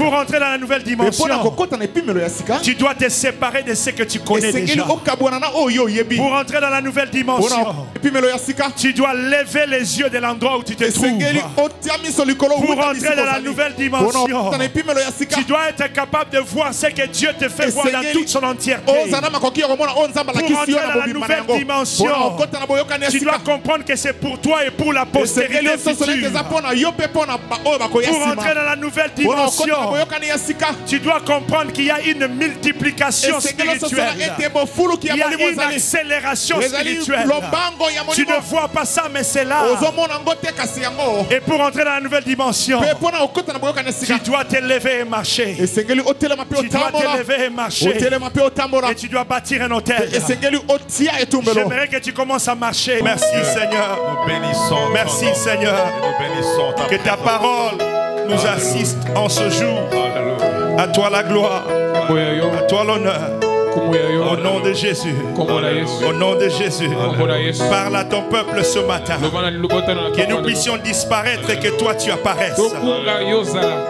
Pour entrer dans la nouvelle dimension, tu dois te séparer de ce que tu connais déjà. Pour entrer dans la nouvelle dimension, tu dois lever les yeux de l'endroit où tu te trouves. Pour entrer dans la nouvelle dimension, tu dois être capable de voir ce que Dieu te fait voir dans toute son entièreté. Pour entrer dans la nouvelle dimension, tu dois comprendre que c'est pour toi et pour la postérité future. Pour entrer dans la nouvelle dimension, tu dois comprendre qu'il y a une multiplication spirituelle. Il y a une accélération spirituelle. Tu ne vois pas ça, mais c'est là. Et pour entrer dans la nouvelle dimension, tu dois te lever et marcher. Tu dois te lever et marcher. Et tu dois bâtir un hôtel. J'aimerais que tu commences à marcher. Merci Seigneur. Merci Seigneur. Que ta parole nous assiste en ce jour. À toi la gloire. À toi l'honneur. Au nom de Jésus. Au nom de Jésus. Parle à ton peuple ce matin. Que nous puissions disparaître et que toi tu apparaisses.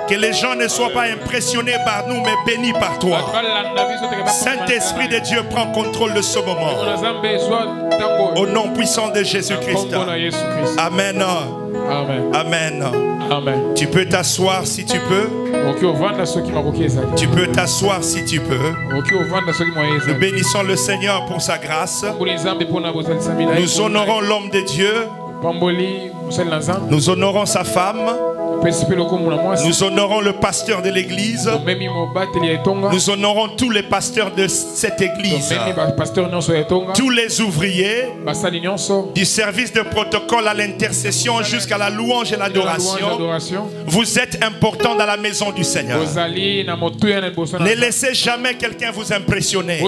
Que les gens ne soient pas impressionnés par nous mais bénis par toi. Saint-Esprit de Dieu, prends contrôle de ce moment. Au nom puissant de Jésus-Christ. Amen. Amen. Amen. Tu peux t'asseoir si tu peux. Tu peux t'asseoir si tu peux. Nous bénissons le Seigneur pour sa grâce. Nous honorons l'homme de Dieu. Nous honorons sa femme. Nous honorons le pasteur de l'église. Nous honorons tous les pasteurs de cette église. Tous les ouvriers du service de protocole à l'intercession jusqu'à la louange et l'adoration. Vous êtes importants dans la maison du Seigneur. Ne laissez jamais quelqu'un vous impressionner.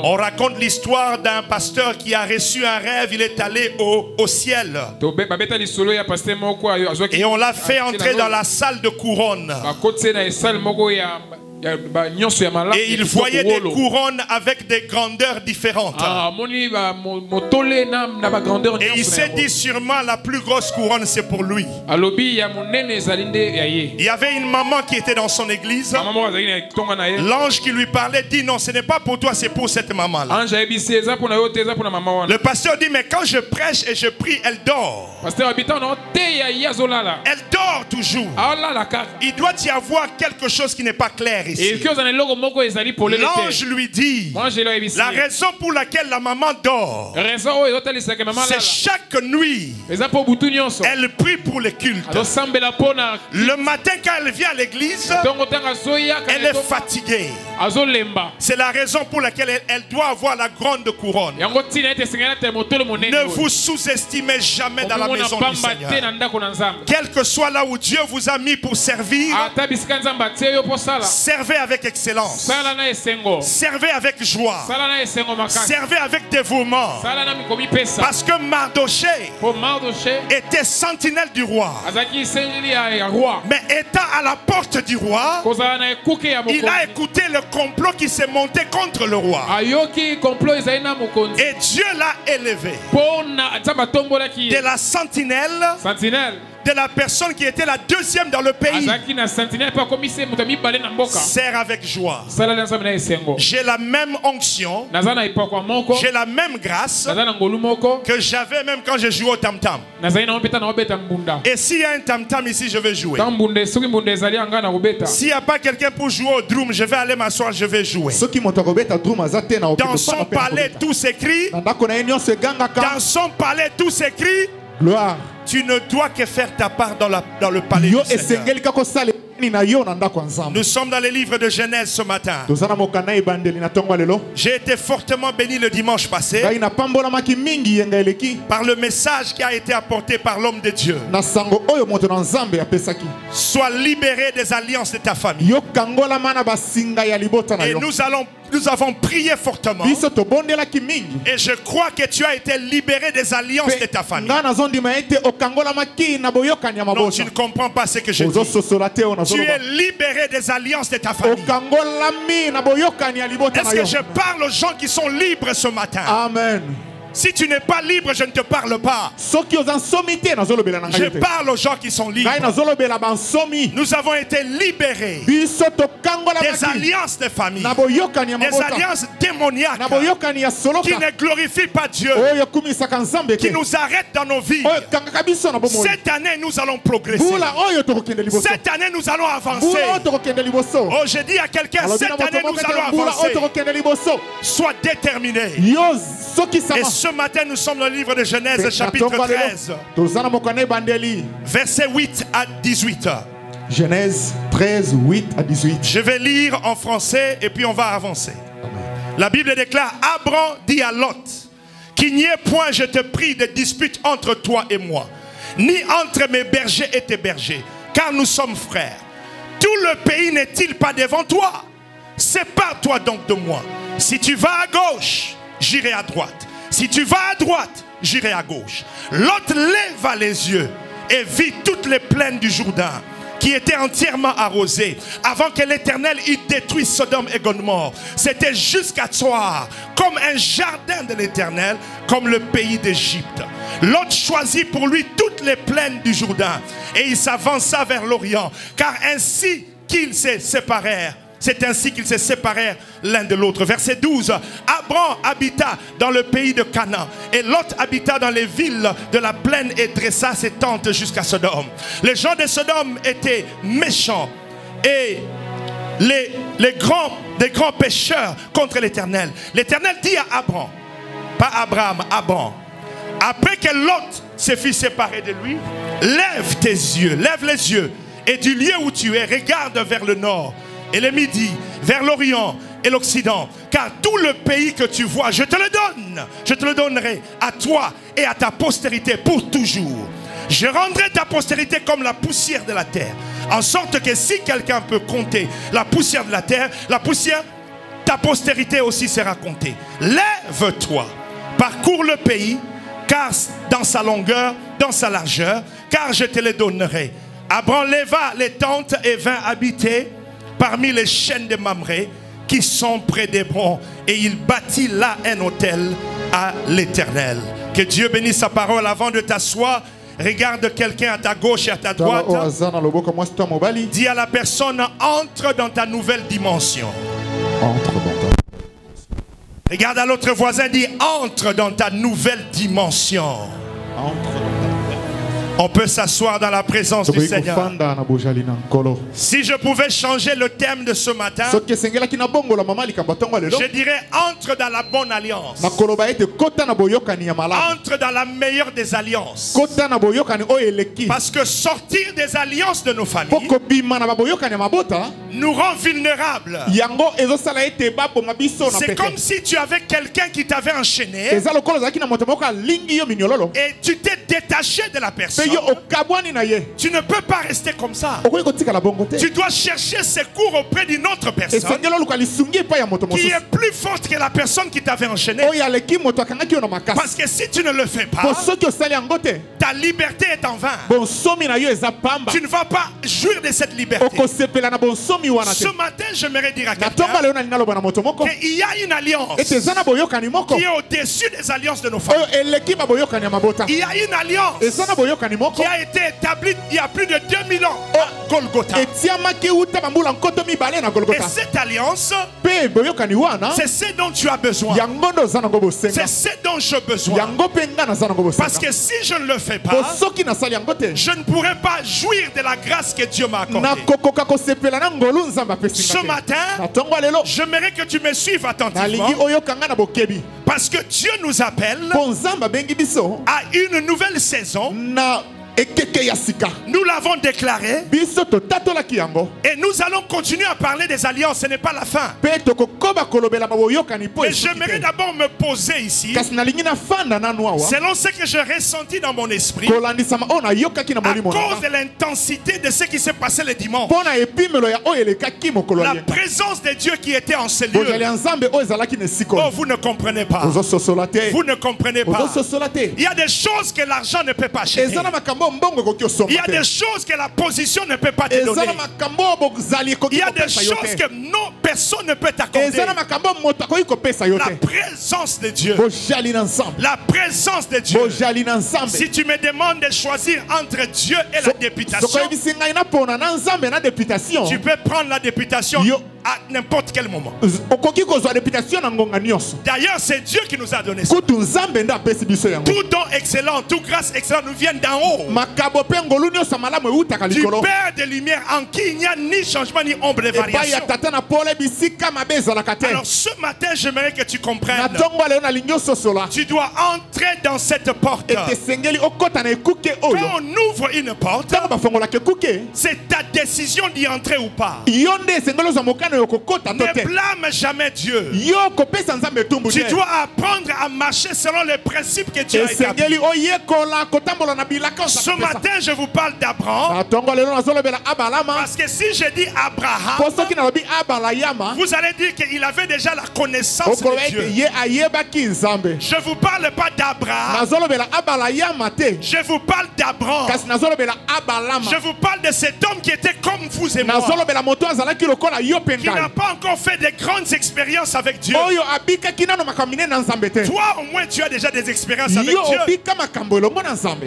On raconte l'histoire d'un pasteur qui a reçu un rêve. Il est allé au ciel. Et on l'a fait entrer dans la salle de couronne. Et il voyait des couronnes avec des grandeurs différentes. Et il s'est dit sûrement la plus grosse couronne c'est pour lui. Il y avait une maman qui était dans son église. L'ange qui lui parlait dit non, ce n'est pas pour toi, c'est pour cette maman-là. Le pasteur dit mais quand je prêche et je prie, elle dort. Elle dort toujours. Il doit y avoir quelque chose qui n'est pas clair ici. L'ange lui dit la raison pour laquelle la maman dort, c'est chaque nuit elle prie pour le culte. Le matin quand elle vient à l'église, elle est fatiguée. C'est la raison pour laquelle elle doit avoir la grande couronne. Ne vous sous-estimez jamais dans la maison du Seigneur. Quel que soit là où Dieu vous a mis pour servir, servez avec excellence. Servez avec joie. Servez avec dévouement. Parce que Mardoché était sentinelle du roi. Mais étant à la porte du roi, il a écouté le complot qui s'est monté contre le roi. Et Dieu l'a élevé de la sentinelle, de la personne qui était la deuxième dans le pays. Sert avec joie. J'ai la même onction, j'ai la même grâce que j'avais même quand je jouais au tam-tam. Et s'il y a un tam-tam ici, je vais jouer. S'il n'y a pas quelqu'un pour jouer au drum, je vais aller m'asseoir, je vais jouer. Dans son palais, tout s'écrit. Dans son palais, tout s'écrit. Gloire. Tu ne dois que faire ta part dans le palais du Seigneur. Nous sommes dans les livres de Genèse ce matin. J'ai été fortement béni le dimanche passé par le message qui a été apporté par l'homme de Dieu. Sois libéré des alliances de ta famille. Et nous avons prié fortement. Et je crois que tu as été libéré des alliances de ta famille. Non, tu ne comprends pas ce que je dis. Tu es libéré des alliances de ta famille. Est-ce que je parle aux gens qui sont libres ce matin? Amen. Si tu n'es pas libre, je ne te parle pas. Je parle aux gens qui sont libres. Nous avons été libérés des alliances de famille, des alliances démoniaques qui ne glorifient pas Dieu, qui nous arrêtent dans nos vies. Cette année, nous allons progresser. Cette année, nous allons avancer. Oh, j'ai dit à quelqu'un, cette année, nous allons avancer. Sois déterminé. Et ce matin, nous sommes dans le livre de Genèse, chapitre 13, versets 8 à 18. Genèse 13, 8 à 18. Je vais lire en français et puis on va avancer. Amen. La Bible déclare: Abraham dit à Lot, qu'il n'y ait point, je te prie, de dispute entre toi et moi, ni entre mes bergers et tes bergers, car nous sommes frères. Tout le pays n'est-il pas devant toi? Sépare-toi donc de moi. Si tu vas à gauche, j'irai à droite. Si tu vas à droite, j'irai à gauche. Lot leva les yeux et vit toutes les plaines du Jourdain, qui étaient entièrement arrosées, avant que l'Éternel eût détruit Sodome et Gomorrhe. C'était jusqu'à Tsoar, comme un jardin de l'Éternel, comme le pays d'Égypte. Lot choisit pour lui toutes les plaines du Jourdain, et il s'avança vers l'Orient, car ainsi qu'ils se séparèrent. C'est ainsi qu'ils se séparèrent l'un de l'autre. Verset 12. Abraham habita dans le pays de Canaan, et Lot habita dans les villes de la plaine et dressa ses tentes jusqu'à Sodome. Les gens de Sodome étaient méchants et des grands pécheurs contre l'Éternel. L'Éternel dit à Abraham, pas Abraham, Abraham, après que Lot se fut séparé de lui, lève tes yeux, lève les yeux, et du lieu où tu es, regarde vers le nord et le midi, vers l'Orient et l'Occident, car tout le pays que tu vois, je te le donne. Je te le donnerai à toi et à ta postérité pour toujours. Je rendrai ta postérité comme la poussière de la terre, en sorte que si quelqu'un peut compter la poussière de la terre, la poussière, ta postérité aussi sera comptée. Lève-toi, parcours le pays, car dans sa longueur, dans sa largeur, car je te les donnerai. Abraham leva les tentes et vint habiter parmi les chaînes de Mamré qui sont près d'Hébron, et il bâtit là un autel à l'Éternel. Que Dieu bénisse sa parole. Avant de t'asseoir, regarde quelqu'un à ta gauche et à ta droite. Dis à la personne: entre dans ta nouvelle dimension. Entre dans ta... Regarde à l'autre voisin, dis: entre dans ta nouvelle dimension. Entre. On peut s'asseoir dans la présence du Seigneur. Si je pouvais changer le thème de ce matin, je dirais: entre dans la bonne alliance. Entre dans la meilleure des alliances. Parce que sortir des alliances de nos familles nous rend vulnérables. C'est comme si tu avais quelqu'un qui t'avait enchaîné et tu t'es détaché de la personne. Tu ne peux pas rester comme ça. Tu dois chercher secours auprès d'une autre personne qui est plus forte que la personne qui t'avait enchaîné. Parce que si tu ne le fais pas, ta liberté est en vain. Tu ne vas pas jouir de cette liberté. Ce matin, j'aimerais dire à quelqu'un qu'il y a une alliance qui est au-dessus des alliances de nos femmes. Il y a une alliance qui a été établi il y a plus de 2000 ans à Golgotha. Et cette alliance, c'est ce dont tu as besoin. C'est ce dont j'ai besoin. Parce que si je ne le fais pas, je ne pourrai pas jouir de la grâce que Dieu m'a accordée. Ce matin, j'aimerais que tu me suives attentivement, parce que Dieu nous appelle à une nouvelle saison. Nous l'avons déclaré et nous allons continuer à parler des alliances. Ce n'est pas la fin. Mais j'aimerais d'abord me poser ici selon ce que j'ai ressenti dans mon esprit à cause de l'intensité de ce qui s'est passé le dimanche. La présence de Dieu qui était en ce lieu. Oh, vous ne comprenez pas. Vous ne comprenez pas. Il y a des choses que l'argent ne peut pas acheter. Il y a des choses que la position ne peut pas te donner. Il y a des choses que non, personne ne peut t'accorder. La présence de Dieu. La présence de Dieu. Si tu me demandes de choisir entre Dieu et la députation, tu peux prendre la députation à n'importe quel moment. D'ailleurs, c'est Dieu qui nous a donné ça. Tout don excellent, toute grâce excellente nous vient d'en haut. Du Père de lumière en qui il n'y a ni changement ni ombre de variation. Alors ce matin, j'aimerais que tu comprennes. Tu dois entrer dans cette porte. Quand on ouvre une porte, c'est ta décision d'y entrer ou pas. Ne blâme jamais Dieu. Tu dois apprendre à marcher selon les principes que Dieu a établis. Ce matin, je vous parle d'Abraham. Parce que si je dis Abraham, vous allez dire qu'il avait déjà la connaissance de Dieu. Je ne vous parle pas d'Abraham. Je vous parle d'Abraham. Je vous parle de cet homme qui était comme vous et moi. Qui n'a pas encore fait de grandes expériences avec Dieu. Toi, au moins, tu as déjà des expériences avec Dieu.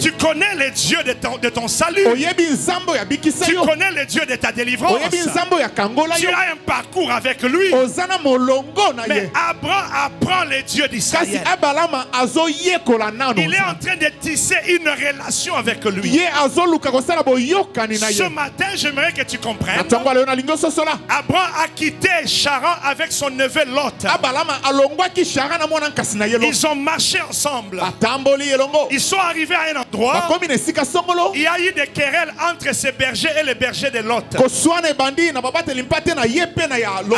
Tu connais les dieux de ton salut. Tu connais les dieux de ta délivrance. Tu as un parcours avec lui. Mais Abraham apprend les dieux d'Israël. Il est en train de tisser une relation avec lui. Ce matin, j'aimerais que tu comprennes. Abraham a quitté Charan avec son neveu Lot. Ils ont marché ensemble. Ils sont arrivés à un endroit. Il y a eu des querelles entre ces bergers et les bergers de Lot.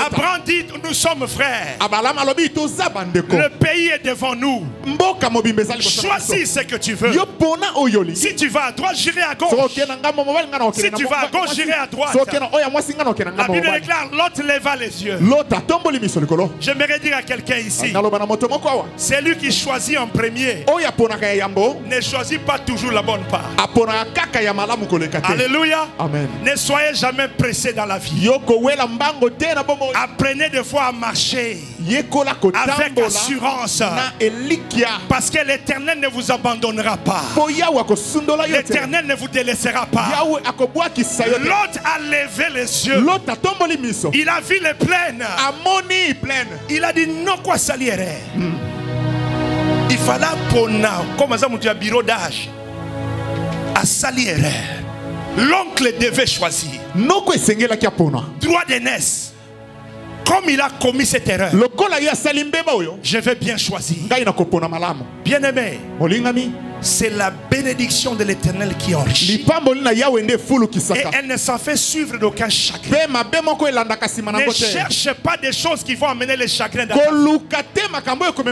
Abraham dit, nous sommes frères. Le pays est devant nous. Choisis ce que tu veux. Si tu vas à droite, j'irai à gauche. Si tu vas à gauche, j'irai à droite. La Bible déclare, Lot leva les yeux. J'aimerais dire à quelqu'un ici, celui qui choisit en premier ne choisit pas toujours la bonne part. Alléluia. Amen. Ne soyez jamais pressé dans la vie. Apprenez des fois à marcher avec assurance, parce que l'Éternel ne vous abandonnera pas. L'Éternel ne vous délaissera pas. Lot a levé les yeux. Il a vu les plaines. Il a dit non quoi saliere. Il fallait pona comme ça mon bureau d'âge à saliere. L'oncle devait choisir. Droit d'aînesse. Comme il a commis cette erreur, je vais bien choisir. Bien aimé, c'est la bénédiction de l'Éternel qui enrichit. Et elle ne s'en fait suivre d'aucun chagrin. Ne cherche pas des choses qui vont amener le chagrin dans ta vie.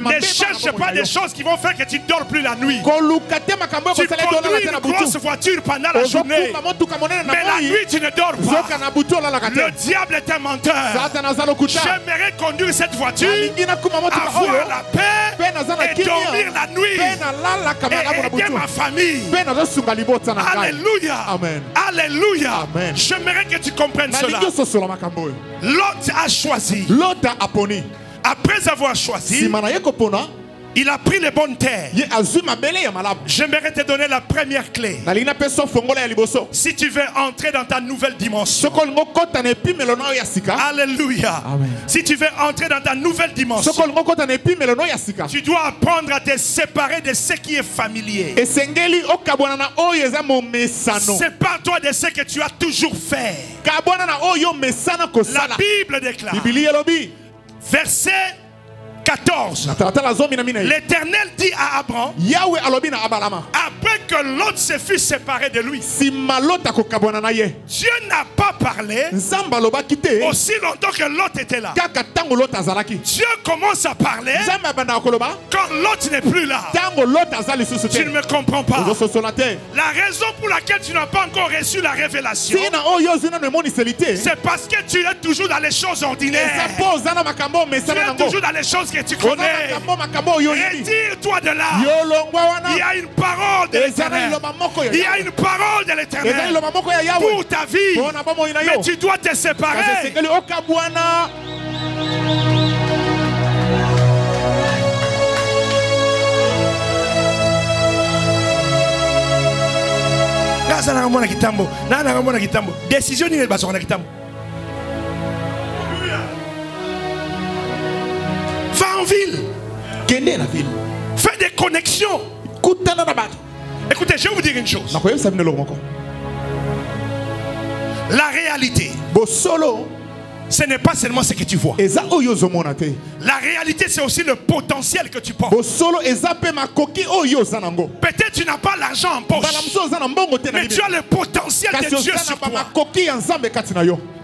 Ne cherche pas des choses qui vont faire que tu ne dors plus la nuit. Tu conduis une grosse voiture pendant la journée, mais la nuit tu ne dors pas. Le diable est un menteur. J'aimerais conduire cette voiture, avoir la paix et dormir la nuit. Aider ma famille. Alléluia. Amen. Alléluia. Amen. J'aimerais que tu comprennes cela. Lot a choisi. Après avoir choisi, il a pris les bonnes terres. J'aimerais te donner la première clé. Si tu veux entrer dans ta nouvelle dimension. Alléluia. Amen. Si tu veux entrer dans ta nouvelle dimension, tu dois apprendre à te séparer de ce qui est familier. Sépare-toi de ce que tu as toujours fait. La Bible déclare, verset 14. L'Éternel dit à Abraham, après que l'autre se fut séparé de lui, Dieu n'a pas pas parlé aussi longtemps que l'autre était là. Dieu commence à parler quand l'autre n'est plus là. Tu ne me comprends pas. La raison pour laquelle tu n'as pas encore reçu la révélation, c'est parce que tu es toujours dans les choses ordinaires. Tu es toujours dans les choses que tu connais. Retire-toi de là. Il y a une parole de l'Éternel. Il y a une parole de l'Éternel pour ta vie. Mais tu dois te séparer. Décision ni va en ville. Fais des connexions. Écoutez, je vais vous dire une chose. La réalité, ce n'est pas seulement ce que tu vois. La réalité, c'est aussi le potentiel que tu portes. Peut-être tu n'as pas l'argent en poche, mais tu as le potentiel de Dieu sur toi.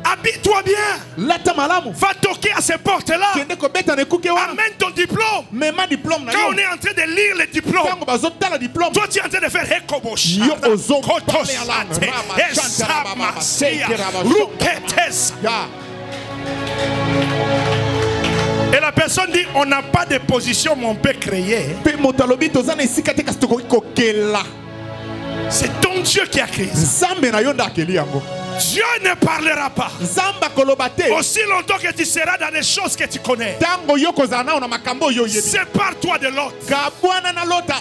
Habille-toi bien. Va toquer à ces portes-là. Amène ton diplôme. Quand on est en train de lire les diplômes, toi tu es en train de faire et la personne dit on n'a pas de position mais on peut créer. C'est ton Dieu qui a créé ça. Dieu ne parlera pas aussi longtemps que tu seras dans les choses que tu connais. Sépare-toi de l'autre.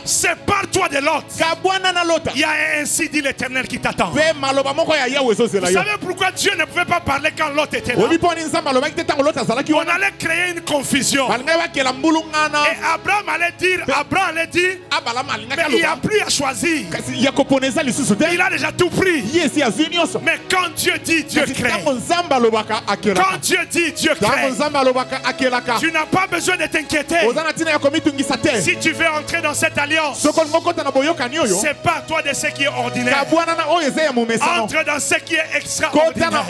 Sépare-toi de l'autre. Il y a ainsi dit l'Éternel qui t'attend. Vous savez pourquoi Dieu ne pouvait pas parler quand l'autre était là? On allait créer une confusion. Et Abraham allait dire, mais il n'y a plus à choisir. Il a déjà tout pris. Mais quand Dieu dit, Dieu crée. Quand Dieu dit, Dieu crée. Tu n'as pas besoin de t'inquiéter. Si tu veux entrer dans cette alliance, sépare-toi de ce qui est ordinaire. Entre dans ce qui est extraordinaire.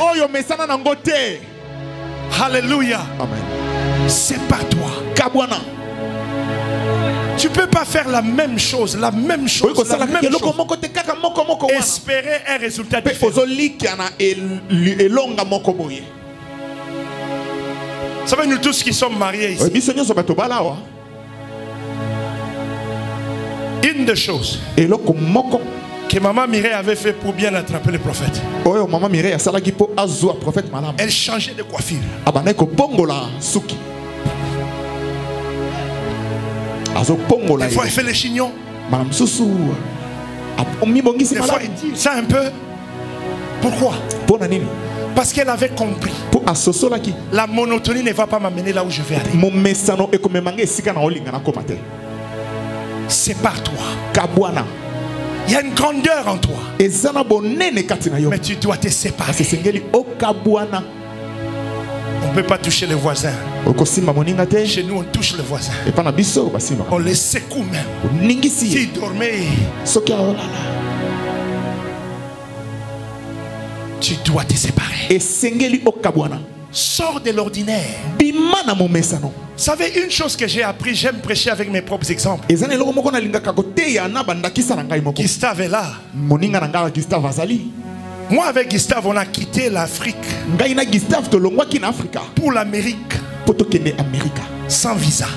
Alléluia. Sépare-toi. Tu ne peux pas faire la même chose, espérer un résultat différent. Vous savez, nous tous qui sommes mariés ici, une des choses que maman Mireille avait fait pour bien attraper le prophète, elle changeait de coiffure. Des fois, il fait les chignons. Des fois, il dit ça un peu. Pourquoi? Parce qu'elle avait compris. La monotonie ne va pas m'amener là où je vais aller. Sépare-toi. Il y a une grandeur en toi. Mais tu dois te séparer. On ne peut pas toucher les voisins. Chez nous, on touche les voisins. On les secoue même. S'ils dormaient, tu dois te séparer. Sors de l'ordinaire. Vous savez, une chose que j'ai appris, j'aime prêcher avec mes propres exemples. Gustave est là. Moi avec Gustave, on a quitté l'Afrique pour l'Amérique sans visa.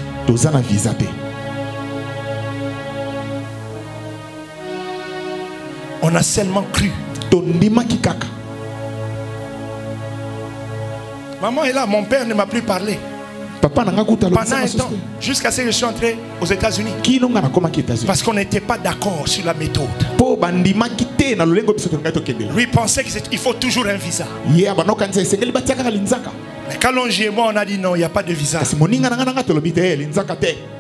On a seulement cru. Maman est là, mon père ne m'a plus parlé. Pendant un temps, jusqu'à ce que je suis entré aux États-Unis. Parce qu'on n'était pas d'accord sur la méthode. Lui pensait qu'il faut toujours un visa. Mais quand Longi et moi on a dit non, il n'y a pas de visa.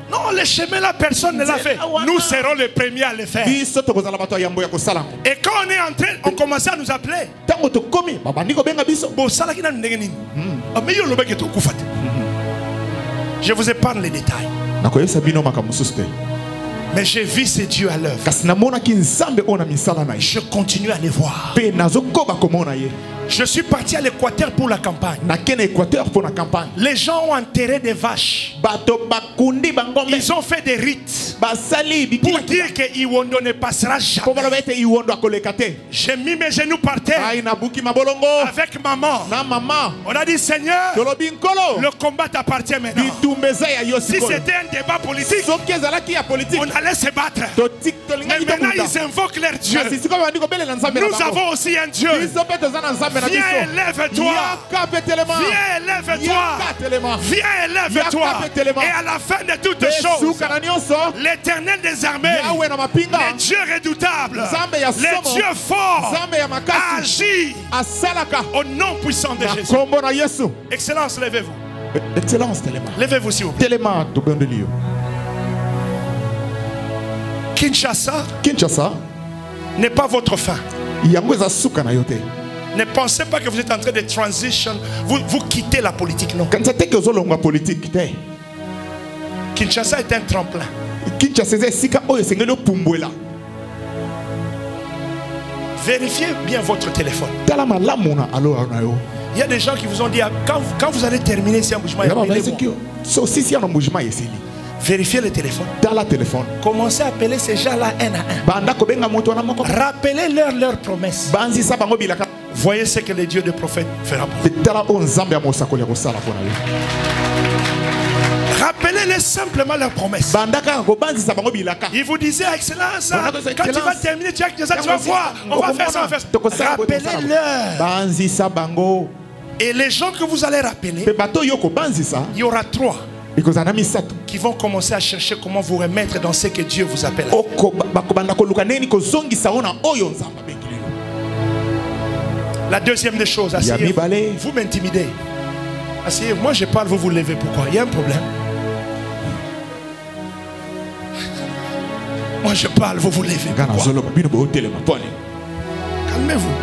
Non, le chemin là, personne ne l'a fait. Nous serons les premiers à le faire. Et quand on est entré, on commençait à nous appeler. Je vous épargne les détails. Mais j'ai vu ces dieux à l'œuvre. Je continue à les voir. Je suis parti à l'Équateur pour la campagne. Les gens ont enterré des vaches. Ils ont fait des rites pour dire que Iwondo ne passera jamais. J'ai mis mes genoux par terre avec maman. On a dit, Seigneur, le combat t'appartient maintenant. Si c'était un débat politique, on allait se battre. Mais maintenant ils invoquent leur Dieu. Nous avons aussi un Dieu. Viens, élève-toi. Viens, élève-toi. Viens, élève-toi. Et à la fin de toutes choses, l'Éternel des armées, le Dieu redoutable, le Dieu fort, agit au nom puissant de Jésus. Excellence, levez-vous. Levez-vous s'il vous plaît. Kinshasa n'est pas votre fin. Ne pensez pas que vous êtes en train de transition. Vous quittez la politique, non. Kinshasa est un tremplin. Vérifiez bien votre téléphone. Il y a des gens qui vous ont dit quand vous allez terminer si un mouvement vérifiez le téléphone. Commencez à appeler ces gens-là un à un. Rappelez-leur leurs promesses. Voyez ce que le Dieu des prophètes fera pour vous. Rappelez-les simplement leurs promesses. Il vous disait, Excellence, quand tu vas terminer, tu vas voir, on va faire ça, on va faire ça. Rappelez-leur. Et les gens que vous allez rappeler, il y aura 3 qui vont commencer à chercher comment vous remettre dans ce que Dieu vous appelle. La deuxième des choses, asseyez-vous. Vous m'intimidez. Asseyez-vous. Moi je parle, vous vous levez. Pourquoi? Il y a un problème. Moi je parle, vous vous levez. Calmez-vous.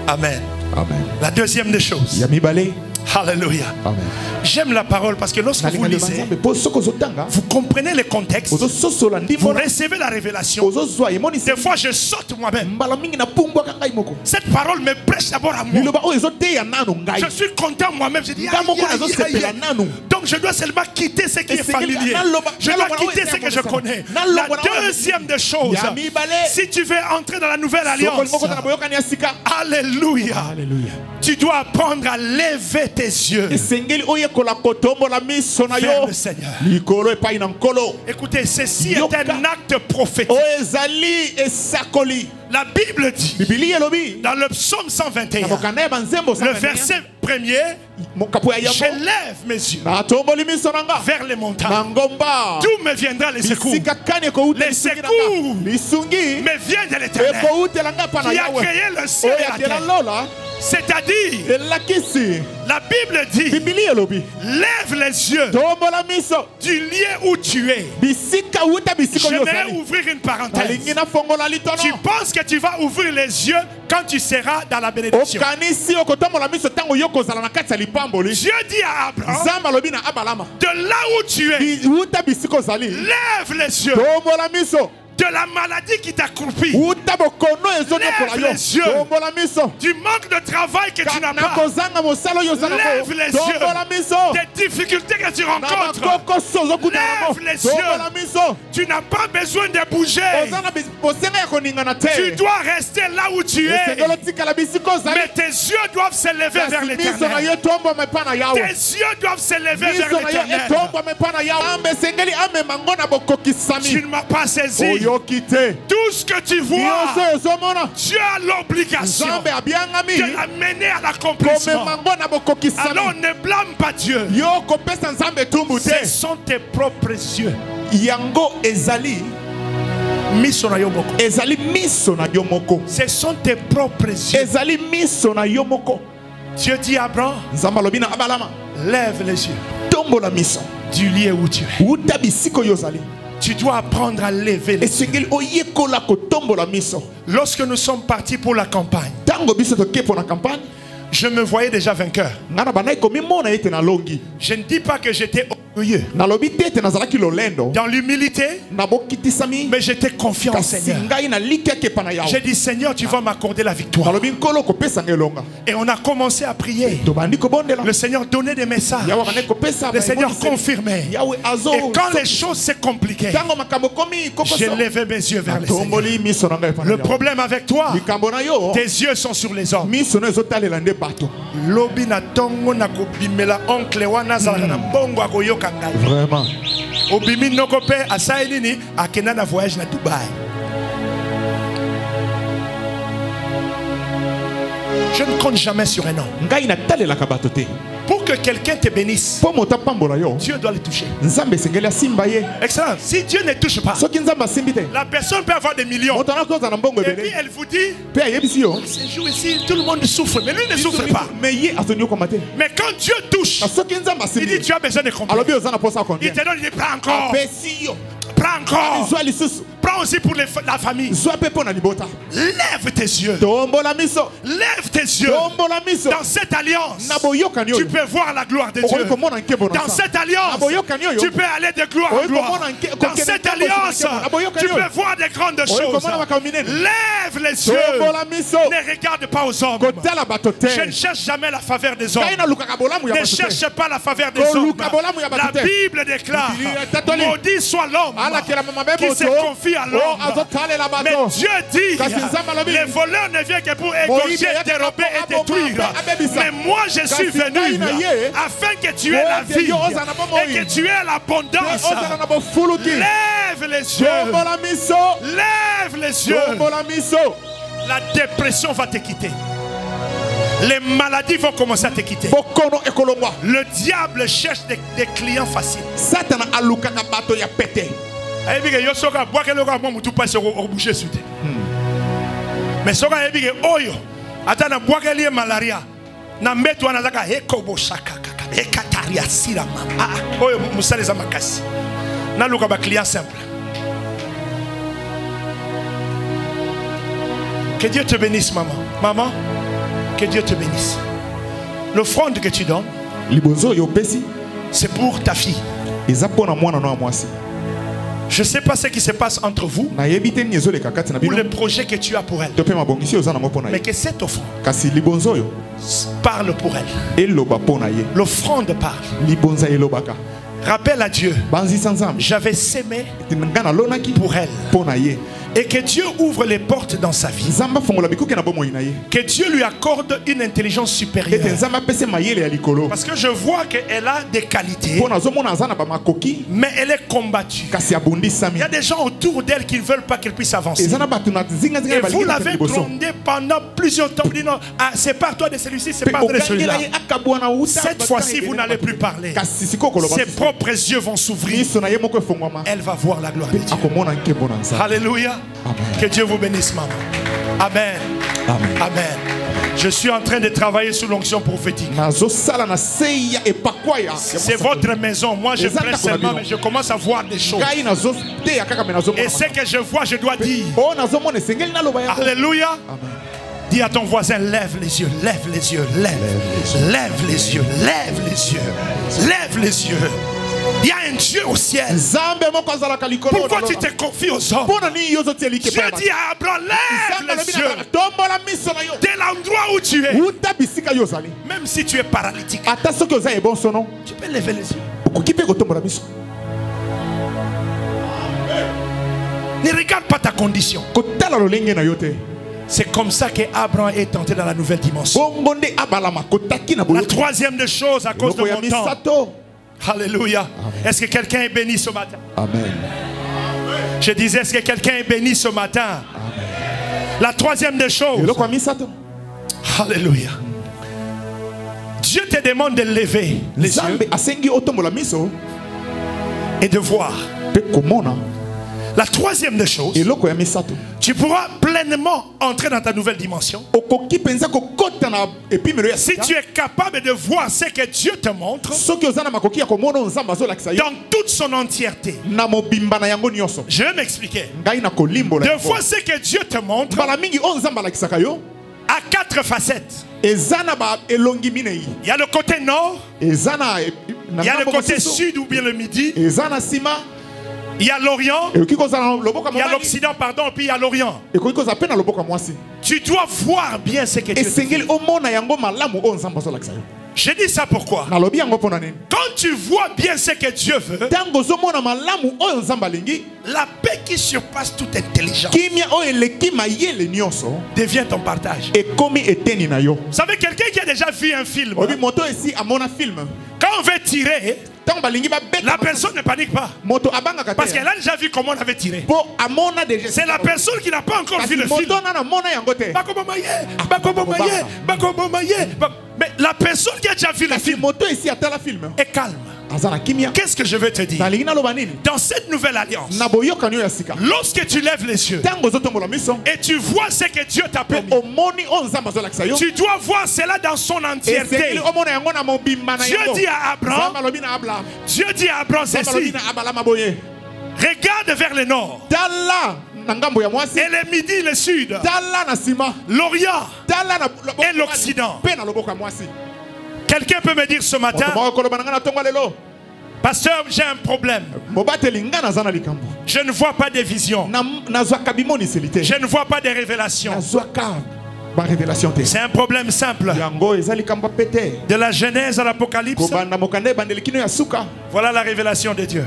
Amen. Amen. La deuxième des choses. Alléluia. J'aime la parole parce que lorsque vous lisez, vous comprenez le contexte, vous recevez la révélation. Des fois je saute moi-même. Cette parole me prêche d'abord à moi. Je suis content moi-même. Je dis donc je dois seulement quitter ce qui est familier. Je dois quitter ce que je connais. La deuxième des choses, si tu veux entrer dans la nouvelle alliance, alléluia, tu dois apprendre à lever tes yeux vers le Seigneur. Écoutez, ceci est un acte prophétique. La Bible dit dans le psaume 121, le verset 1er, je lève mes yeux vers les montagnes. D'où me viendra les secours? Les secours me viennent de l'Éternel qui a créé le ciel et la terre. C'est-à-dire, la Bible dit, lève les yeux du lieu où tu es. J'aimerais ouvrir une parenthèse. Tu penses que tu vas ouvrir les yeux quand tu seras dans la bénédiction. Dieu dit à Abraham, de là où tu es, lève les yeux. De la maladie qui t'accroupit, lève les yeux. Du manque de travail que tu n'as pas, lève les yeux. Des difficultés que tu rencontres, lève les yeux. Tu n'as pas besoin de bouger. Tu dois rester là où tu es. Mais tes yeux doivent s'élever vers l'Éternel. Tes yeux doivent s'élever vers l'Éternel. Tu ne m'as pas saisi. Tout ce que tu vois, Dieu a l'obligation de l'amener à l'accomplissement. Alors ne blâme pas Dieu. Ce sont tes propres yeux. Ce sont tes propres yeux. Dieu dit à Abraham, lève les yeux du lieu où tu es. Tu dois apprendre à lever les yeux. Lorsque nous sommes partis pour la campagne, je me voyais déjà vainqueur. Je ne dis pas que j'étais orgueilleux. Dans l'humilité, mais j'étais confiant au Seigneur. J'ai dit, Seigneur, tu vas m'accorder la victoire. Et on a commencé à prier. Le Seigneur donnait des messages. Le Seigneur confirmait. Et quand les choses s'est compliquées, j'ai levé mes yeux vers les Seigneur. Le problème avec toi, tes yeux sont sur les hommes. Vraiment. Je ne compte jamais sur un homme. Pour que quelqu'un te bénisse, Dieu doit le toucher. Excellent. Si Dieu ne touche pas, la personne peut avoir des millions. Et puis elle vous dit, ces jours ici, tout le monde souffre. Mais lui ne souffre pas. Mais quand Dieu touche, il dit, tu as besoin de combien? Il te donne, il dit, prends encore. Prends encore. Prends aussi pour la famille. Lève tes yeux. Lève tes yeux. Dans cette alliance, tu peux voir la gloire de Dieu. Dans cette alliance, tu peux aller de gloire en gloire. Dans cette alliance, tu peux voir des grandes choses. Lève les yeux. Ne regarde pas aux hommes. Je ne cherche jamais la faveur des hommes. Ne cherche pas la faveur des hommes. La Bible déclare, maudit soit l'homme qui se confie à l'homme. Mais Dieu dit, les voleurs ne viennent que pour égorger, dérober et détruire. Mais moi je suis venu afin que tu aies la vie et que tu aies l'abondance. Lève les yeux. Lève les yeux. La dépression va te quitter. Les maladies vont commencer à te quitter. Le diable cherche des clients faciles. Mais si oyo atana bwakeli malaria na metu anazaka hekobo shaka ekataria sila mama oyo musaleza makasi na luka ba client simple. Que Dieu te bénisse, maman. Maman, que Dieu te bénisse. L'offrande que tu donnes, c'est pour ta fille. Je ne sais pas ce qui se passe entre vous ou le projet que tu as pour elle. Mais que cette offrande parle pour elle. L'offrande parle. Rappelle à Dieu, j'avais sémé pour elle. Et que Dieu ouvre les portes dans sa vie. Que Dieu lui accorde une intelligence supérieure. Parce que je vois qu'elle a des qualités, mais elle est combattue. Il y a des gens autour d'elle qui ne veulent pas qu'elle puisse avancer. Et vous l'avez grondée pendant plusieurs temps. Non, sépare-toi de celui-ci, sépare-toi de celui-là. Cette fois-ci, vous n'allez plus parler. Ses propres yeux vont s'ouvrir. Elle va voir la gloire de Dieu. Alléluia. Amen. Que Dieu vous bénisse, maman. Amen. Amen. Amen. Je suis en train de travailler sous l'onction prophétique. C'est votre maison. Moi, je prête seulement, mais je commence à voir des choses. Et ce que je vois, je dois dire. Alléluia. Amen. Dis à ton voisin, lève les yeux, lève les yeux, lève les yeux, lève les yeux, lève les yeux. Il y a un Dieu au ciel. Pourquoi tu te confies aux hommes? Dieu dit à Abraham, lève les yeux de l'endroit où tu es. Même si tu es paralytique, tu peux lever les yeux. Ne regarde pas ta condition. C'est comme ça qu'Abraham est entré dans la nouvelle dimension. La troisième des choses, à cause de mon temps. Alléluia. Est-ce que quelqu'un est béni ce matin? Amen. Je disais, est-ce que quelqu'un est béni ce matin? Amen. La troisième des choses. Alléluia. Dieu te demande de lever les yeux et de voir. La troisième des choses, tu pourras pleinement entrer dans ta nouvelle dimension si tu es capable de voir ce que Dieu te montre dans toute son entièreté. Je vais m'expliquer. De voir ce que Dieu te montre à 4 facettes. Il y a le côté nord, il Il y a le côté sud ou bien le midi. Il y a l'Orient. Il y a l'Occident, pardon, puis il y a l'Orient. Tu dois voir bien ce que Dieu fait. Je dis ça pourquoi? Quand tu vois bien ce que Dieu veut, la paix qui surpasse toute intelligence devient ton partage. Vous savez, quelqu'un qui a déjà vu un film, quand on veut tirer, la personne ne panique pas. Parce qu'elle a déjà vu comment on avait tiré. C'est la personne qui n'a pas encore vu le film. Mais la personne qui a déjà vu le film est calme. Qu'est-ce que je veux te dire? Dans cette nouvelle alliance, lorsque tu lèves les yeux et tu vois ce que Dieu t'a promis, tu dois voir cela dans son entièreté. Dieu dit à Abraham, ceci: regarde vers le nord, et le midi, le sud, l'Orient et l'Occident. Quelqu'un peut me dire ce matin: pasteur, j'ai un problème. Je ne vois pas de vision. Je ne vois pas de révélation. C'est un problème simple. De la Genèse à l'Apocalypse, voilà la révélation de Dieu.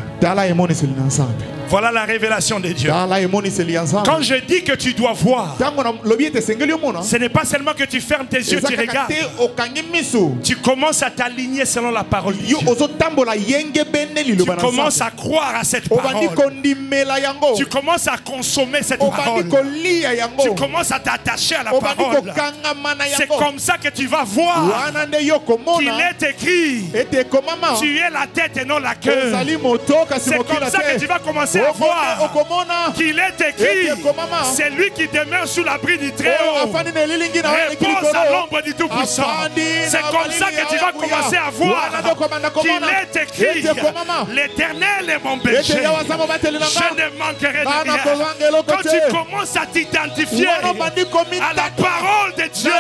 Voilà la révélation de Dieu. Quand je dis que tu dois voir, ce n'est pas seulement que tu fermes tes yeux, tu regardes. Tu commences à t'aligner selon la parole de Dieu. Tu commences à croire à cette parole. Tu commences à consommer cette parole. Tu commences à t'attacher à la parole. C'est comme ça que tu vas voir qu'il est écrit: tu es la tête et non la queue. C'est comme ça que tu vas commencer à voir qu'il est écrit: c'est lui qui demeure sous l'abri du Très-Haut repose à l'ombre du Tout-Puissant. C'est comme ça que tu vas commencer à voir qu'il est écrit: l'Éternel est mon berger, je ne manquerai de rien. Quand tu commences à t'identifier à la parole de Dieu,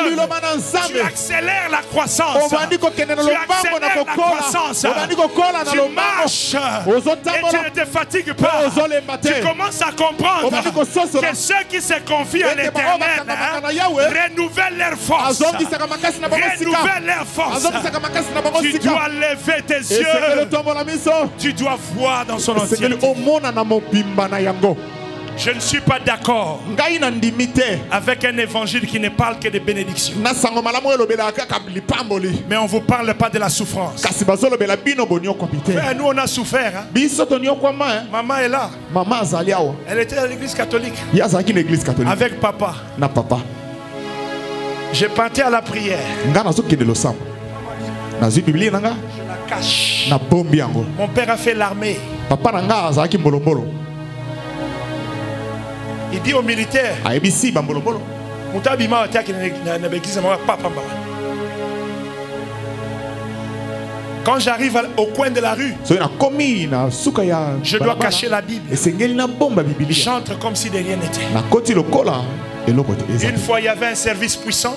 tu accélères la croissance. Tu accélères la croissance. Tu marches et tu ne te fatigues pas. Tu commences à comprendre que ceux qui se confient à l'Éternel renouvellent leur force. Renouvellent leur force. Tu dois lever tes yeux. Tu dois voir dans son entièreté. Je ne suis pas d'accord avec un évangile qui ne parle que de bénédictions. Mais on ne vous parle pas de la souffrance. Nous on a souffert. Hein? Maman est là. Elle était à l'église catholique. Avec papa. J'ai parti à la prière. Je la cache. Mon père a fait l'armée. Il dit aux militaires: quand j'arrive au coin de la rue, je dois cacher la Bible. J'entre comme si de rien n'était. Une fois, il y avait un service puissant.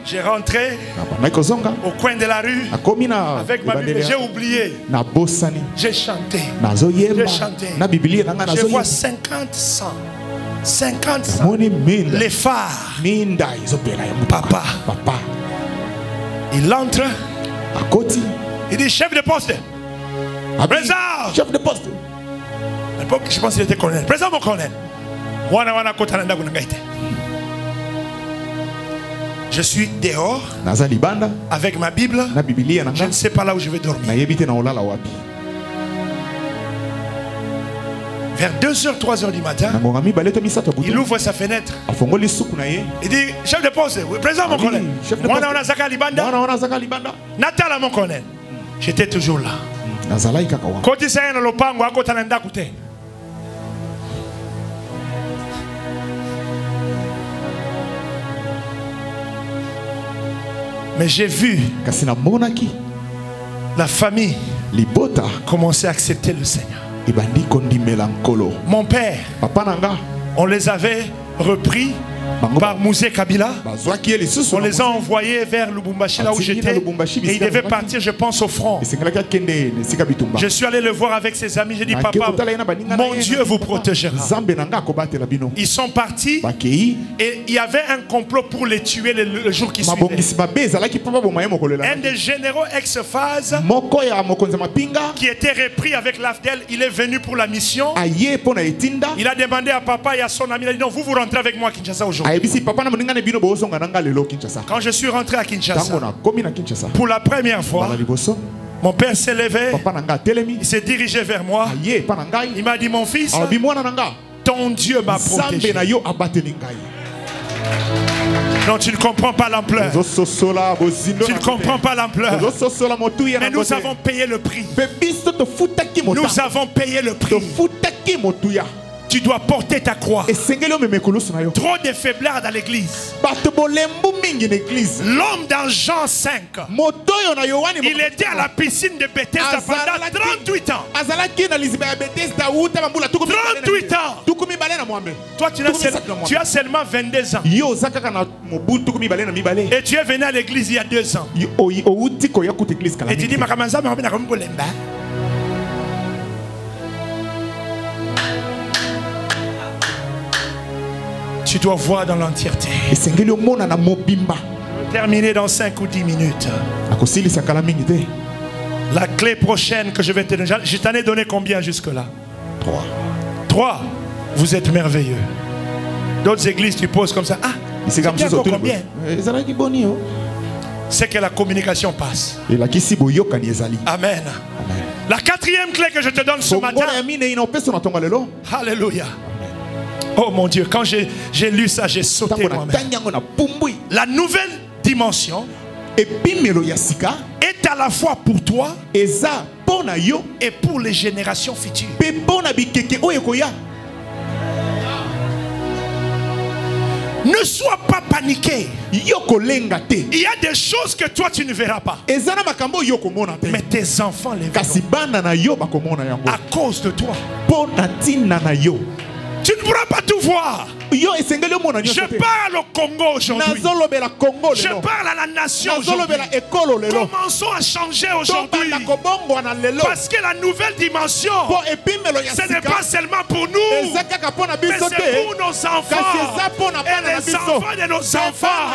J'ai rentré au coin de la rue avec ma Bible. J'ai oublié. J'ai chanté. J'ai chanté. Je vois 50 les phares. Papa. Il entre. Il dit: chef de poste. Présent. Chef de poste. À l'époque, je pense qu'il était colonel. Présent, mon colonel. Je suis dehors avec ma Bible. Je ne sais pas là où je vais dormir. Vers 2h, 3h du matin, il ouvre sa fenêtre. Il dit: chef de poste, présent mon colonel. Natala mon colonel. J'étais toujours là. Mais j'ai vu la famille commencer à accepter le Seigneur. Mon père, on les avait repris par Mouzé Kabila. On les a envoyés vers Lubumbashi, là où j'étais. Et ils devaient partir, je pense, au front. Je suis allé le voir avec ses amis. J'ai dit, papa, mon Dieu vous protégera. Ils sont partis et il y avait un complot pour les tuer le jour qui suivait. Un des généraux ex-phase qui était repris avec l'AFDEL, il est venu pour la mission. Il a demandé à papa et à son ami, il a dit non, vous rentrez avec moi à Kinshasa aujourd'hui. Quand je suis rentré à Kinshasa, pour la première fois, mon père s'est levé, il s'est dirigé vers moi, il m'a dit mon fils, ton Dieu m'a protégé. Non, tu ne comprends pas l'ampleur. Tu ne comprends pas l'ampleur. Mais nous avons payé le prix. Nous avons payé le prix. Tu dois porter ta croix. Trop de faiblesse dans l'église. L'homme dans Jean 5, il était à la piscine de Bethesda pendant 38 ans. 38 ans. Toi, tu as seulement 22 ans. Et tu es venu à l'église il y a 2 ans. Et tu dis, tu dois voir dans l'entièreté. Terminer dans 5 ou 10 minutes. La clé prochaine que je vais te donner, je t'en ai donné combien jusque-là? 3. Vous êtes merveilleux. D'autres églises, tu poses comme ça. Ah, c'est combien? C'est que la communication passe. Amen. La 4e clé que je te donne ce matin. Alléluia. Oh mon Dieu, quand j'ai lu ça, j'ai sauté moi-même. La nouvelle dimension est à la fois pour toi et pour les générations futures. Ne sois pas paniqué. Il y a des choses que toi tu ne verras pas. Mais tes enfants les verront. À cause de toi. Tu ne pourras pas tout voir. Je parle au Congo aujourd'hui. Je parle à la nation aujourd'hui. Commençons à changer aujourd'hui. Parce que la nouvelle dimension, ce n'est pas seulement pour nous, mais c'est pour nos enfants. Et les enfants de nos enfants.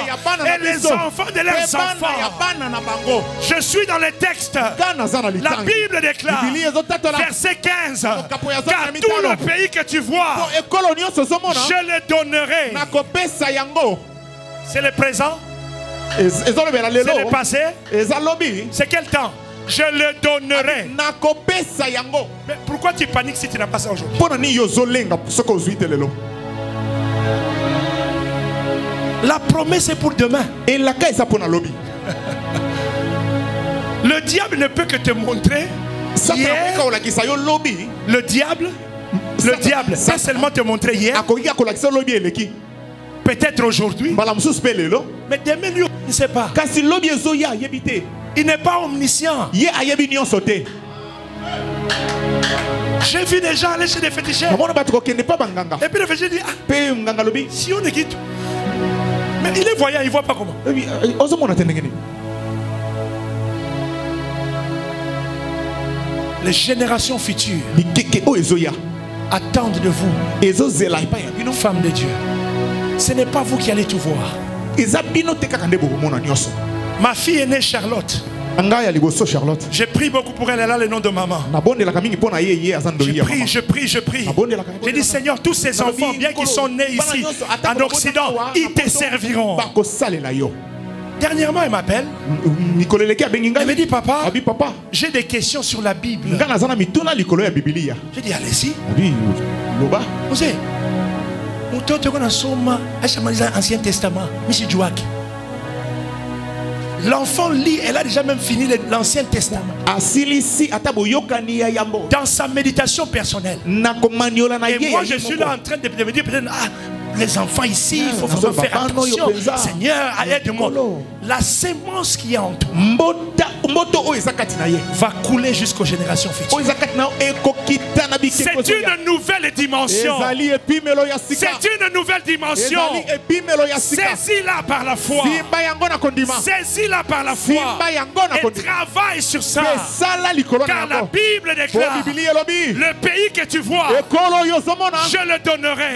Et les enfants de leurs enfants. Je suis dans les textes. La Bible déclare, verset 15, car tout le pays que tu vois, je le donnerai. C'est le présent. C'est le passé. C'est quel temps? Je le donnerai. Mais pourquoi tu paniques si tu n'as pas ça aujourd'hui? La promesse est pour demain. Le diable ne peut que te montrer. Le diable peut seulement te montrer hier. Peut-être aujourd'hui. Mais demain, lui, il ne sait pas. Il n'est pas omniscient. J'ai vu des gens aller chez des féticheurs. Et puis le féticheur dit, ah, si on est quitte. Mais il est voyant, il ne voit pas comment. Les générations futures attendent de vous, femmes de Dieu. Ce n'est pas vous qui allez tout voir. Ma fille est née Charlotte. J'ai prié beaucoup pour elle, elle a le nom de maman. Je prie. J'ai dit, Seigneur, tous ces enfants, bien qu'ils sont nés ici, en Occident, ils te serviront. Dernièrement, elle m'appelle. Elle me dit, papa, j'ai des questions sur la Bible. J'ai dit, allez-y. Vous savez, Ancien Testament, M. Djouak. L'enfant lit, elle a déjà même fini l'Ancien Testament. Dans sa méditation personnelle. Et moi, je suis là en train de me dire, les enfants ici, il faut vraiment faire attention. Seigneur, aide-moi. La sémence qui est en toi va couler jusqu'aux générations futures. C'est une nouvelle dimension. C'est une nouvelle dimension. Saisis-la par la foi. Saisis-la par la foi. Et travaille sur ça. Car la Bible déclare, le pays que tu vois, je le donnerai.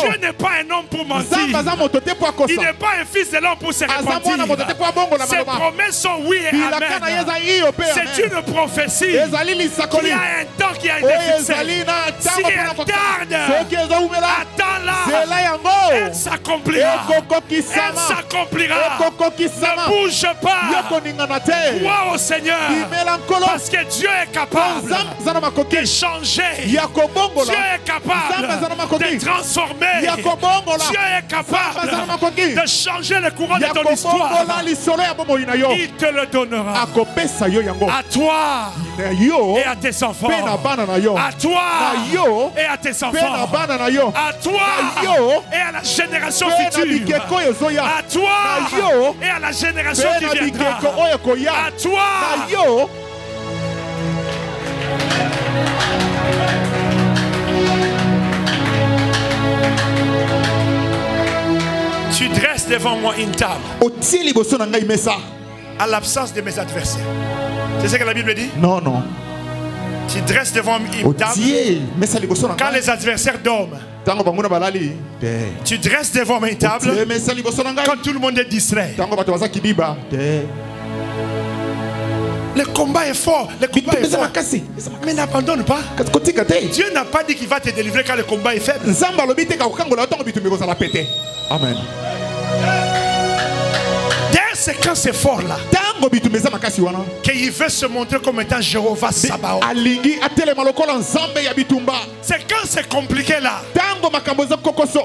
Dieu n'est pas un homme pour mentir. Il n'est pas un fils de l'homme pour se repentir. Ses promesses sont oui et amen. C'est une prophétie qui a un temps qui a été fixé. Si elle tarde, attends-la. Elle s'accomplira. Elle s'accomplira. Ne bouge pas. Crois au Seigneur. Parce que Dieu est capable de changer. Dieu est capable de transformer. Dieu est capable de changer le courant de ton histoire. Il te le donnera. À toi et à tes enfants. À toi et à tes enfants. À toi et à la génération future. À toi et à la génération qui viendra. À toi. Tu dresses devant moi une table à l'absence de mes adversaires. C'est ce que la Bible dit? Non, non. Tu dresses devant une table quand les adversaires dorment. Tu dresses devant une table quand tout le monde est distrait. Le combat est fort. Le combat est fort. Mais n'abandonne pas. Dieu n'a pas dit qu'il va te délivrer quand le combat est faible. Amen. C'est quand c'est fort là qu'il veut se montrer comme étant Jéhovah Sabaoth. C'est quand c'est compliqué là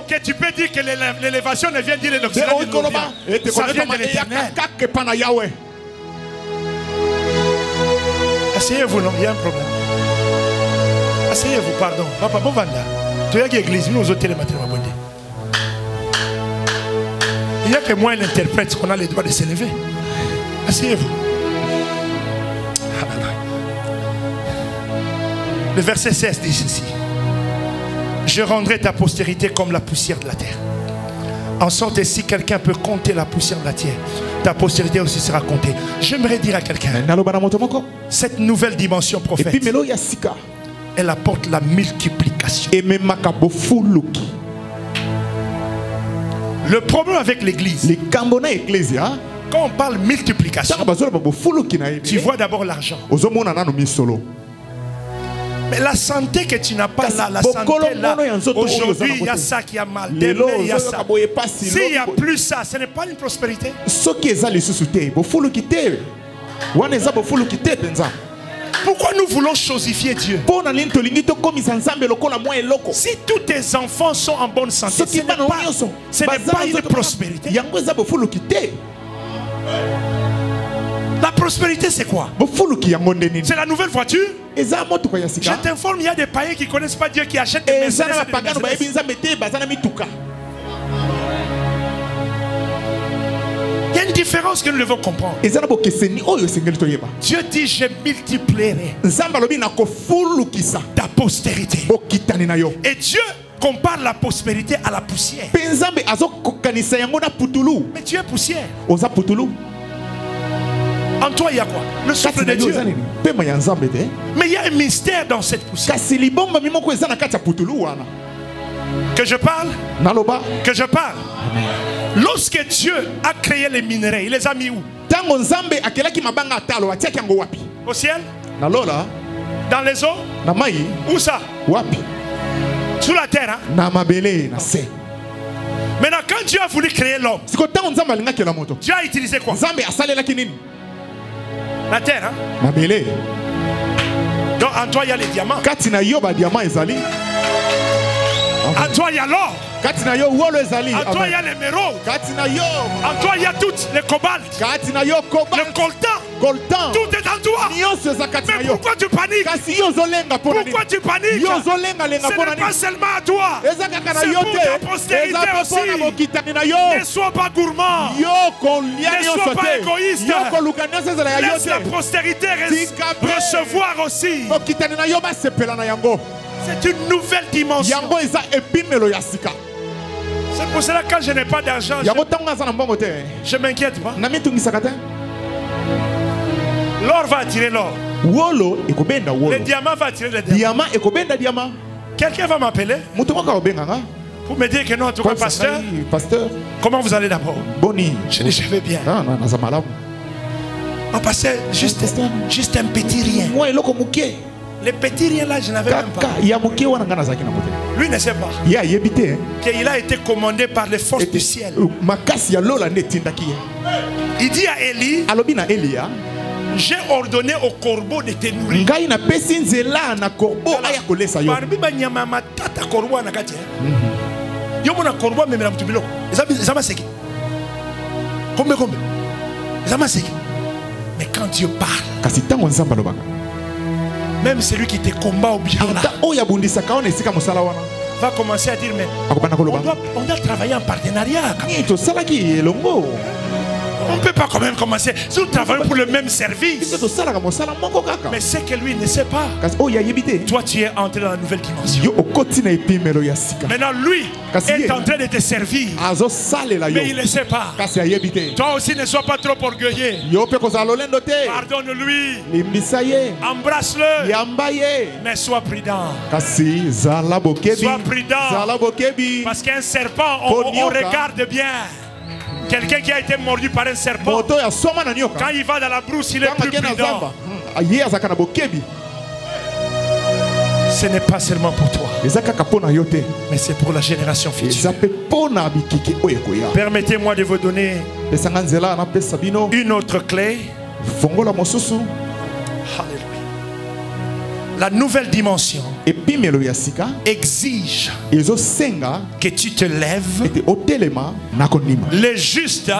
que tu peux dire que l'élévation ne vient dire l'Occident. Ça vient de l'Éternel. Asseyez-vous, non? Il y a un problème. Asseyez-vous, pardon. Papa, bon vanda. Tu es l'église, nous autres les matins. Il n'y a que moi l'interprète qu'on a le droit de s'élever. Asseyez-vous. Le verset 16 dit ceci. Je rendrai ta postérité comme la poussière de la terre. En sorte que si quelqu'un peut compter la poussière de la terre, ta postérité aussi sera comptée. J'aimerais dire à quelqu'un, cette nouvelle dimension prophétique, elle apporte la multiplication. Le problème avec l'église, quand on parle multiplication, tu vois d'abord l'argent. Mais la santé que tu n'as pas là, la santé là, aujourd'hui il y a ça qui a mal, demain il y a ça. S'il n'y a plus ça, ce n'est pas une prospérité. Pourquoi nous voulons chosifier Dieu? Si tous tes enfants sont en bonne santé, ce n'est pas une prospérité. La prospérité c'est quoi? C'est la nouvelle voiture. Je t'informe, il y a des païens qui ne connaissent pas Dieu qui achètent des maisons. Il y a une différence que nous devons comprendre. Dieu dit je multiplierai ta postérité. Et Dieu compare la prospérité à la poussière. Mais tu es poussière. En toi il y a quoi? Le souffle de Dieu. Mais il y a un mystère dans cette poussière. Que je parle? Que je parle? Lorsque Dieu a créé les minerais, il les a mis où? Au ciel? Dans les eaux? Où ça? Sous la terre, hein? Maintenant quand Dieu a voulu créer l'homme, Dieu a utilisé quoi? La terre, hein? Donc en toi il y a les diamants. En toi il y a l'or. En toi il y a l'émeraude. En toi il y a toutes les cobalt. Le coltan. Tout est en toi. Mais pourquoi tu paniques? Pourquoi tu paniques? Ce n'est pas seulement à toi. C'est pour ta postérité aussi. Ne sois pas gourmand. Ne sois pas égoïste. Laisse la postérité recevoir aussi. C'est une nouvelle dimension. C'est pour cela que quand je n'ai pas d'argent, je ne m'inquiète pas. L'or va attirer l'or. Le diamant va attirer le diamant. Quelqu'un va m'appeler pour me dire que non, en tout cas, pasteur, comment vous allez d'abord? Je dis, je vais bien. Oh, pasteur, juste un petit rien. Les petits riens là, je n'avais même pas. Lui ne sait pas qu'il a été commandé par les forces du ciel. Il dit à Élie, j'ai ordonné au corbeau de te nourrir. Mais quand Dieu parle, même celui qui te combat au bien là va commencer à dire, mais on doit travailler en partenariat. On ne peut pas quand même commencer. Si nous travaillons pour le même service. Mais c'est que lui ne sait pas. Toi, tu es entré dans la nouvelle dimension. Maintenant, lui est en train de te servir. Mais il ne sait pas. Toi aussi, ne sois pas trop orgueilleux. Pardonne-lui. Embrasse-le. Mais sois prudent. Sois prudent. Parce qu'un serpent, on regarde bien. Quelqu'un qui a été mordu par un serpent, quand il va dans la brousse, il est plus prudent. Ce n'est pas seulement pour toi, mais c'est pour la génération future. Permettez-moi de vous donner une autre clé. Alléluia. La nouvelle dimension exige que tu te lèves. Les justes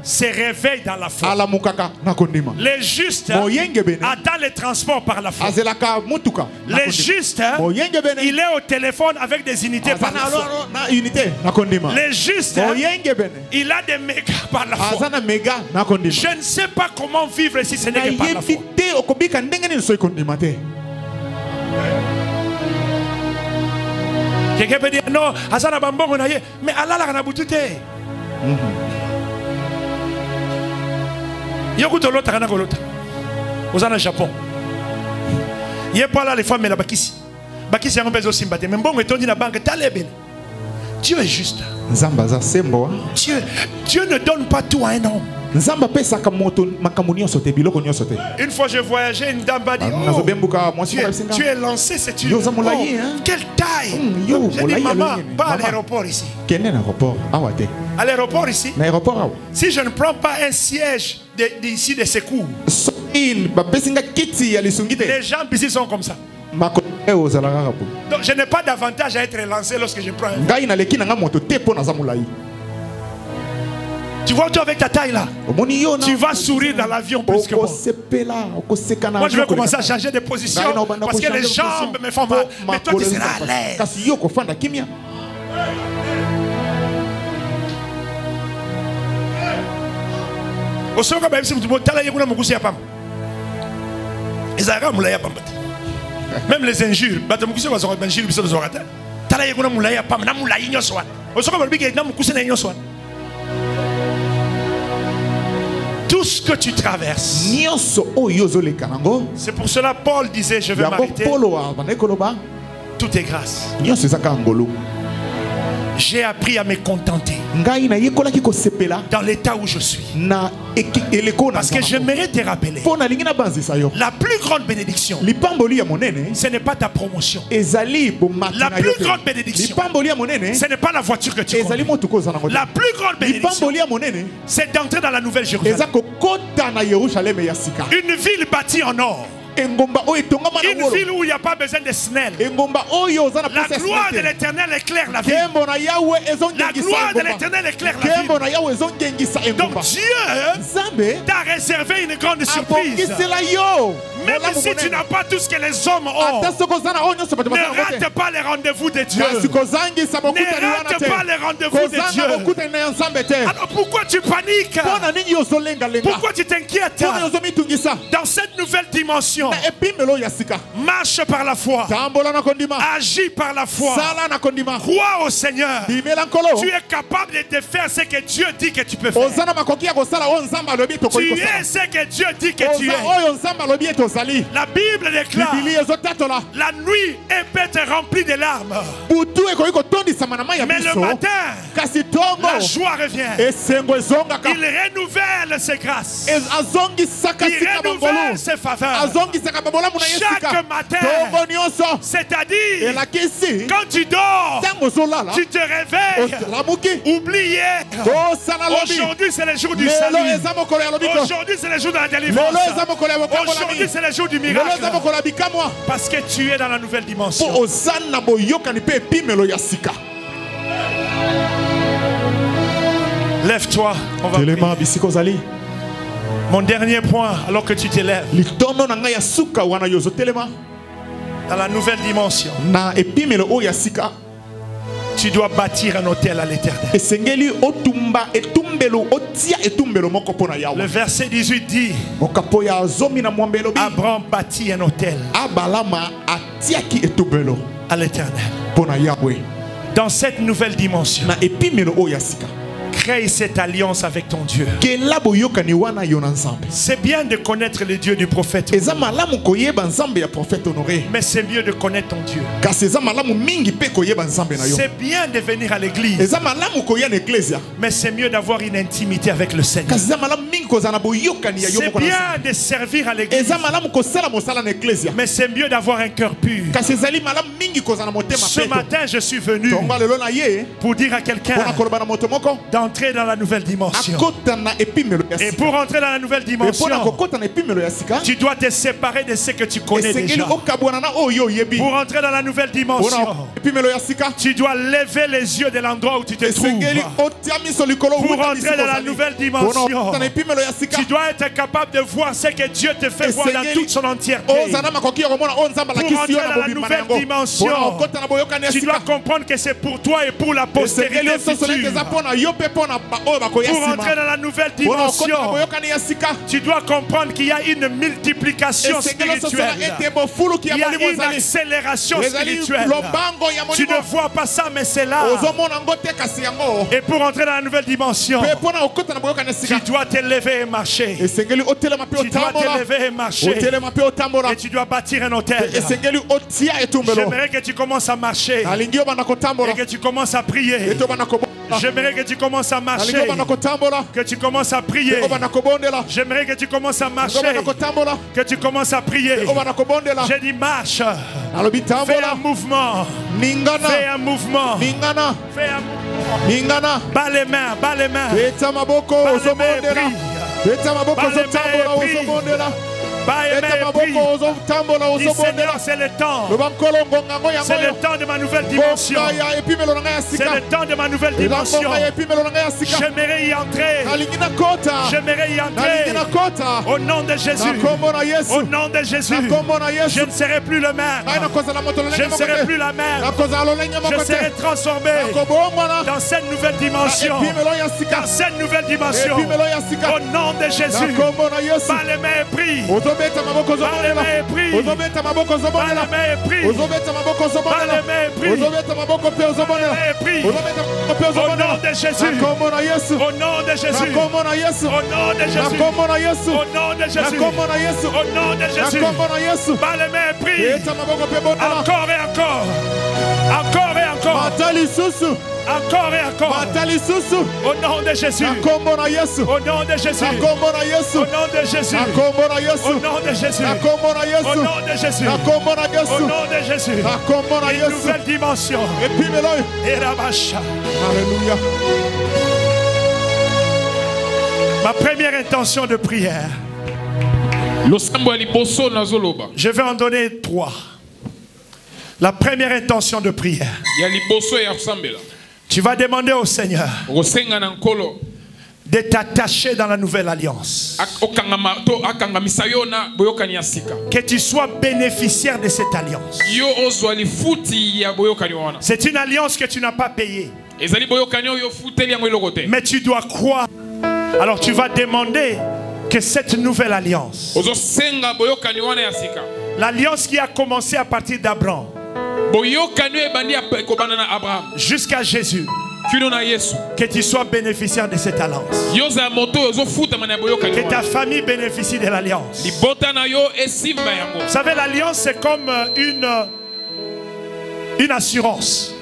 se réveillent dans la foi. Les justes attendent les transports par la foi. Les justes, il est au téléphone avec des unités par la foi. Les justes, il a des mégas par la foi. Je ne sais pas comment vivre si ce n'est que par la foi. Quelqu'un peut dire non, Azana Bambongo na ye, mais Allah la kana butute. Yoko to lota kana kolota. Ozana Japon. Yé pas là les femmes mais la bakisi. Bakisi yango bezo simbate, mais mbongo etondi na banque talebele. Dieu est juste. Dieu ne donne pas tout à un homme. Une fois j'ai voyagé, une dame m'a dit, oh, tu es lancé, c'est une... Oh, quelle taille. J'ai dit, maman, pas à l'aéroport ici. À l'aéroport ici, si je ne prends pas un siège d'ici de secours, les jambes ici sont comme ça. Donc je n'ai pas d'avantage à être lancé lorsque je prends un... Tu vois, toi avec ta taille là, tu vas sourire dans l'avion plus que moi. Moi je vais commencer à changer de position parce que les jambes me font mal. Mais toi tu seras à l'aise. Même les injures, tout ce que tu traverses. C'est pour cela Paul disait, je vais m'arrêter. Tout est grâce. J'ai appris à me contenter dans l'état où je suis. Parce que j'aimerais te rappeler, la plus grande bénédiction, ce n'est pas ta promotion. La plus grande bénédiction, ce n'est pas la voiture que tu conduis. La plus grande bénédiction, c'est d'entrer dans la nouvelle Jérusalem. Une ville bâtie en or. Une ville où il n'y a pas besoin de snelle. La gloire de l'Éternel éclaire la ville. La gloire de l'Éternel éclaire la ville. Donc Dieu t'a réservé une grande surprise. Même si tu n'as pas tout ce que les hommes ont, ne rate pas les rendez-vous de Dieu. Ne rate pas les rendez-vous de Dieu. Alors pourquoi tu paniques? Pourquoi tu t'inquiètes? Dans cette nouvelle dimension, marche par la foi, agis par la foi, crois au Seigneur. Tu es capable de faire ce que Dieu dit que tu peux faire. Tu es ce que Dieu dit que tu es. La Bible déclare: la nuit peut être remplie de larmes, mais le matin, la joie revient. Il renouvelle ses grâces, il renouvelle ses faveurs chaque matin. C'est-à-dire, quand tu dors, tu te réveilles. Oublie hier. Aujourd'hui c'est le jour du salut. Aujourd'hui c'est le jour de la délivrance. Aujourd'hui c'est le jour du miracle. Parce que tu es dans la nouvelle dimension. Lève-toi, on va prier. Mon dernier point, alors que tu t'élèves, dans la nouvelle dimension, tu dois bâtir un hôtel à l'Éternel. Le verset 18 dit: Abraham bâtit un hôtel à l'Éternel. Dans cette nouvelle dimension, crée cette alliance avec ton Dieu. C'est bien de connaître le Dieu du prophète, mais c'est mieux de connaître ton Dieu. C'est bien de venir à l'église, mais c'est mieux d'avoir une intimité avec le Seigneur. C'est bien de servir à l'église, mais c'est mieux d'avoir un cœur pur. Ce matin je suis venu pour dire à quelqu'un d'entrer dans la nouvelle dimension. Et pour entrer dans la nouvelle dimension, tu dois te séparer de ce que tu connais déjà. Pour entrer dans la nouvelle dimension, tu dois lever les yeux de l'endroit où tu te trouves. Pour entrer dans la nouvelle dimension, tu dois être capable de voir ce que Dieu te fait voir dans toute son entièreté. Pour entrer dans la nouvelle dimension, tu dois comprendre que c'est pour toi et pour la postérité future. Pour entrer dans la nouvelle dimension, tu dois comprendre qu'il y a une multiplication spirituelle. Il y a une accélération spirituelle. Tu ne vois pas ça, mais c'est là. Et pour entrer dans la nouvelle dimension, tu dois te lever et marcher. Tu dois te lever et marcher. Et tu dois bâtir un hôtel. J'aimerais que tu commences à marcher et que tu commences à prier. J'aimerais que tu commences à marcher, que tu commences à prier. J'aimerais que tu commences à marcher, que tu commences à prier. J'ai dit marche. Fais un mouvement. Fais un mouvement. Fais un mouvement. Bas les mains, bas les mains. Bas les mains et prie. Dis Seigneur, c'est le temps. C'est le temps de ma nouvelle dimension. C'est le temps de ma nouvelle dimension. J'aimerais y entrer. J'aimerais y entrer. Au nom de Jésus. Au nom de Jésus. Je ne serai plus le même. Je ne serai plus la même. Je serai transformé dans cette nouvelle dimension. Dans cette nouvelle dimension. Au nom de Jésus. Par les mains et prie. Au nom de Jésus. Au nom de Jésus. Au nom de Jésus. Au nom de Jésus. Au nom de Jésus. Au nom de Jésus. Par les mains et prie. Encore et encore. Encore et encore. Encore et encore. Au nom de Jésus. Au nom de Jésus. Au nom de Jésus. Au nom de Jésus. Au nom de Jésus. Au nom de Jésus. Au nom de Jésus. Une nouvelle dimension. Alléluia. Ma première intention de prière, Je vais en donner 3. La première intention de prière. Tu vas demander au Seigneur de t'attacher dans la nouvelle alliance. Que tu sois bénéficiaire de cette alliance. C'est une alliance que tu n'as pas payée. Mais tu dois croire. Alors tu vas demander que cette nouvelle alliance, l'alliance qui a commencé à partir d'Abraham jusqu'à Jésus, que tu sois bénéficiaire de cette alliance. Que ta famille bénéficie de l'alliance. Vous savez, l'alliance c'est comme une assurance.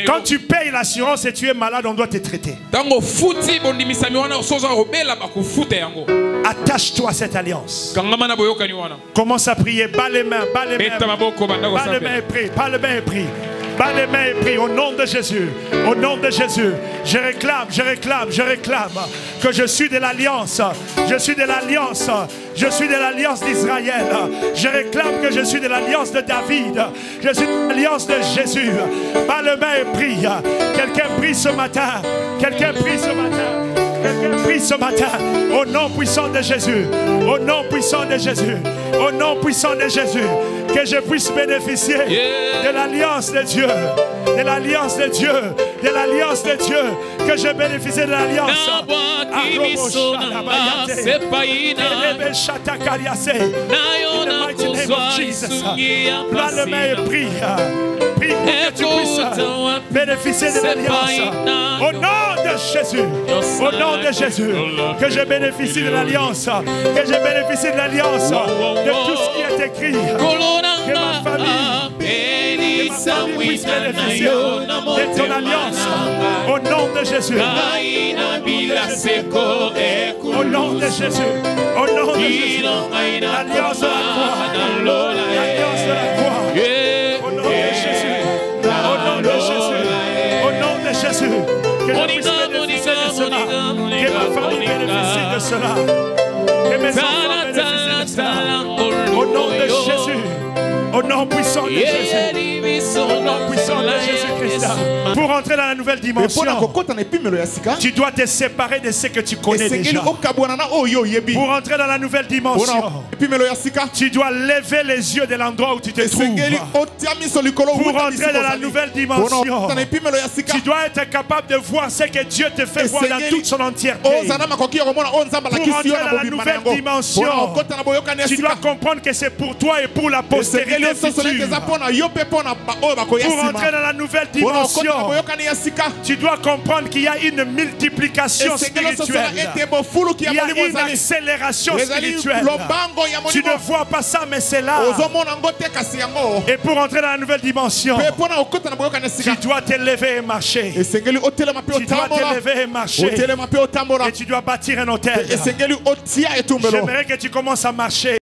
Quand tu payes l'assurance et tu es malade, on doit te traiter. Attache-toi à cette alliance. Commence à prier. Bas les mains, bas les mains. Bas les mains et prie. Bas les mains et prie. Bas les mains et prie au nom de Jésus. Au nom de Jésus. Je réclame que je suis de l'alliance. Je suis de l'alliance. Je suis de l'alliance d'Israël. Je réclame que je suis de l'alliance de David. Je suis de l'alliance de Jésus. Bas les mains et prie. Quelqu'un prie ce matin. Quelqu'un prie ce matin. Quelqu'un prie ce matin. Au nom puissant de Jésus. Au nom puissant de Jésus. Au nom puissant de Jésus. Que je puisse bénéficier de l'alliance de Dieu. De l'alliance de Dieu. De l'alliance de Dieu. Que je bénéficie de l'alliance. Là le main et prie. Prie pour que tu puisses bénéficier de l'alliance. Au nom de Jésus. Au nom de Jésus. Que je bénéficie de l'alliance. Que je bénéficie de l'alliance. De tout ce qui est écrit. Que ma famille puisse bénéficier de ton alliance. Au nom de Jésus. Au nom de Jésus. Au nom de Jésus. L'alliance de la croix. L'alliance de la croix. Au nom de Jésus. Au nom de Jésus. Au nom de Jésus. Que je puisse bénéficier de cela. Que ma famille bénéficie de cela. Que mes enfants bénéficient de cela. Au nom de Jésus. Au nom puissant de Jésus. Au nom puissant de Jésus-Christ. Pour entrer dans la nouvelle dimension, tu dois te séparer de ce que tu connais déjà. Pour entrer dans la nouvelle dimension, tu dois lever les yeux de l'endroit où tu te trouves. Pour entrer dans la nouvelle dimension, tu dois être capable de voir ce que Dieu te fait voir dans toute son entièreté. Pour entrer dans la nouvelle dimension, tu dois comprendre que c'est pour toi et pour la postérité. Pour entrer dans la nouvelle dimension, tu dois comprendre qu'il y a une multiplication spirituelle. Il y a une accélération spirituelle. Tu ne vois pas ça, mais c'est là. Et pour entrer dans la nouvelle dimension, tu dois te lever et marcher. Tu dois te lever et marcher. Et tu dois bâtir un hôtel. J'aimerais que tu commences à marcher.